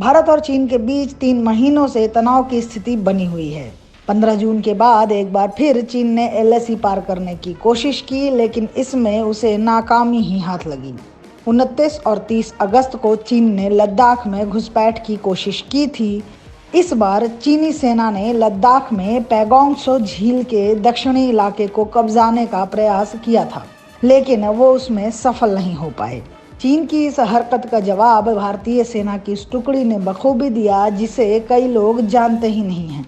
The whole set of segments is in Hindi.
भारत और चीन के बीच 3 महीनों से तनाव की स्थिति बनी हुई है। 15 जून के बाद एक बार फिर चीन ने एलएसी पार करने की कोशिश की, लेकिन इसमें उसे नाकामी ही हाथ लगी। 29 और 30 अगस्त को चीन ने लद्दाख में घुसपैठ की कोशिश की थी। इस बार चीनी सेना ने लद्दाख में पैगोंग त्सो झील के दक्षिणी इलाके को कब्जाने का प्रयास किया था, लेकिन वो उसमें सफल नहीं हो पाए। चीन की इस हरकत का जवाब भारतीय सेना की इस टुकड़ी ने बखूबी दिया, जिसे कई लोग जानते ही नहीं हैं।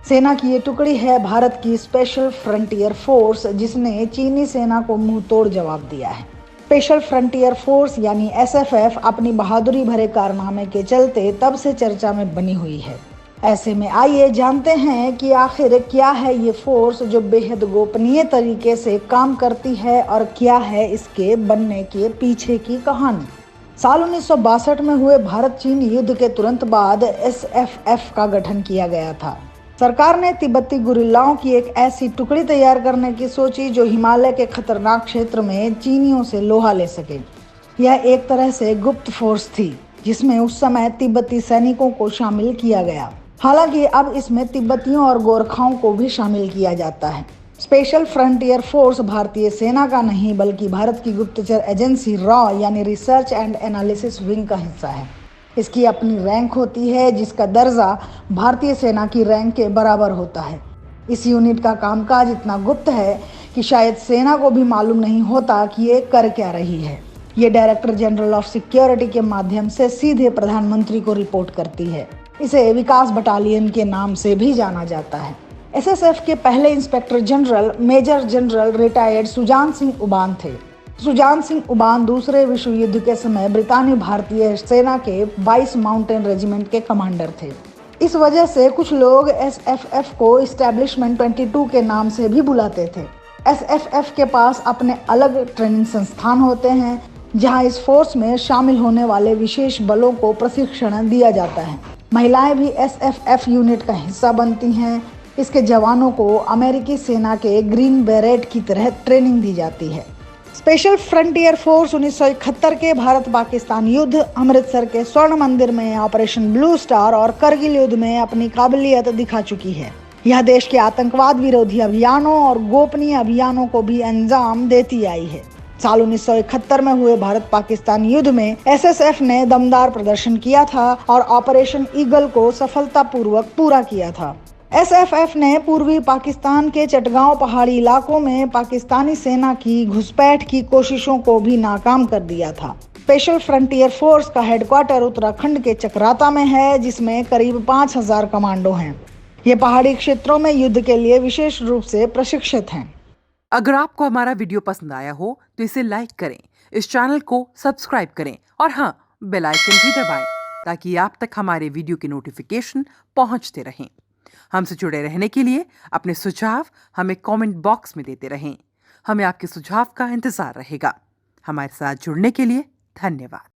सेना की ये टुकड़ी है भारत की स्पेशल फ्रंटियर फोर्स, जिसने चीनी सेना को मुंह तोड़ जवाब दिया है। स्पेशल फ्रंटियर फोर्स यानी एसएफएफ अपनी बहादुरी भरे कारनामे के चलते तब से चर्चा में बनी हुई है। ऐसे में आइए जानते हैं कि आखिर क्या है ये फोर्स जो बेहद गोपनीय तरीके से काम करती है और क्या है इसके बनने के पीछे की कहानी। साल 1962 में हुए भारत चीन युद्ध के तुरंत बाद एसएफएफ का गठन किया गया था। सरकार ने तिब्बती गुरिल्लाओं की एक ऐसी टुकड़ी तैयार करने की सोची जो हिमालय के खतरनाक क्षेत्र में चीनियों से लोहा ले सके। यह एक तरह से गुप्त फोर्स थी, जिसमें उस समय तिब्बती सैनिकों को शामिल किया गया। हालांकि अब इसमें तिब्बतियों और गोरखाओं को भी शामिल किया जाता है। स्पेशल फ्रंटियर फोर्स भारतीय सेना का नहीं, बल्कि भारत की गुप्तचर एजेंसी रॉ यानी रिसर्च एंड एनालिसिस विंग का हिस्सा है। इसकी अपनी रैंक होती है, जिसका दर्जा भारतीय सेना की रैंक के बराबर होता है। इस यूनिट का कामकाज इतना गुप्त है कि शायद सेना को भी मालूम नहीं होता कि ये कर क्या रही है। ये डायरेक्टर जनरल ऑफ सिक्योरिटी के माध्यम से सीधे प्रधानमंत्री को रिपोर्ट करती है। इसे विकास बटालियन के नाम से भी जाना जाता है। एसएसएफ के पहले inspector general major general retired Sujan Singh Uban थे। सुजान सिंह उबान दूसरे विश्व युद्ध के समय ब्रितानी भारतीय सेना के 22 माउंटेन रेजिमेंट के कमांडर थे। इस वजह से कुछ लोग एसएफएफ को इस्टेब्लिशमेंट 22 के नाम से भी बुलाते थे। एसएफएफ के पास अपने अलग ट्रेनिंग संस्थान होते हैं, जहां इस फोर्स में शामिल होने वाले विशेष बलों को प्रशिक्षण दिया जाता है। महिलाएं भी एसएफएफ यूनिट का हिस्सा बनती हैं। इसके जवानों को अमेरिकी सेना के ग्रीन बेरेट की तरह ट्रेनिंग दी जाती है। स्पेशल फ्रंटियर फोर्स 1971 के भारत पाकिस्तान युद्ध, अमृतसर के स्वर्ण मंदिर में ऑपरेशन ब्लू स्टार और करगिल युद्ध में अपनी काबिलियत दिखा चुकी है। यह देश के आतंकवाद विरोधी अभियानों और गोपनीय अभियानों को भी अंजाम देती आई है। साल 1971 में हुए भारत पाकिस्तान युद्ध में एसएसएफ ने दमदार प्रदर्शन किया था और ऑपरेशन ईगल को सफलतापूर्वक पूरा किया था। एसएफएफ ने पूर्वी पाकिस्तान के चटगांव पहाड़ी इलाकों में पाकिस्तानी सेना की घुसपैठ की कोशिशों को भी नाकाम कर दिया था। स्पेशल फ्रंटियर फोर्स का हेडक्वार्टर उत्तराखंड के चकराता में है, जिसमें करीब 5000 कमांडो हैं। ये पहाड़ी क्षेत्रों में युद्ध के लिए विशेष रूप से प्रशिक्षित हैं। अगर आपको हमारा वीडियो पसंद आया हो तो इसे लाइक करें, इस चैनल को सब्सक्राइब करें और हाँ, बेल आइकन भी दबाएं ताकि आप तक हमारे वीडियो के नोटिफिकेशन पहुंचते रहें। हमसे जुड़े रहने के लिए अपने सुझाव हमें कमेंट बॉक्स में देते रहें। हमें आपके सुझाव का इंतजार रहेगा। हमारे साथ जुड़ने के लिए धन्यवाद।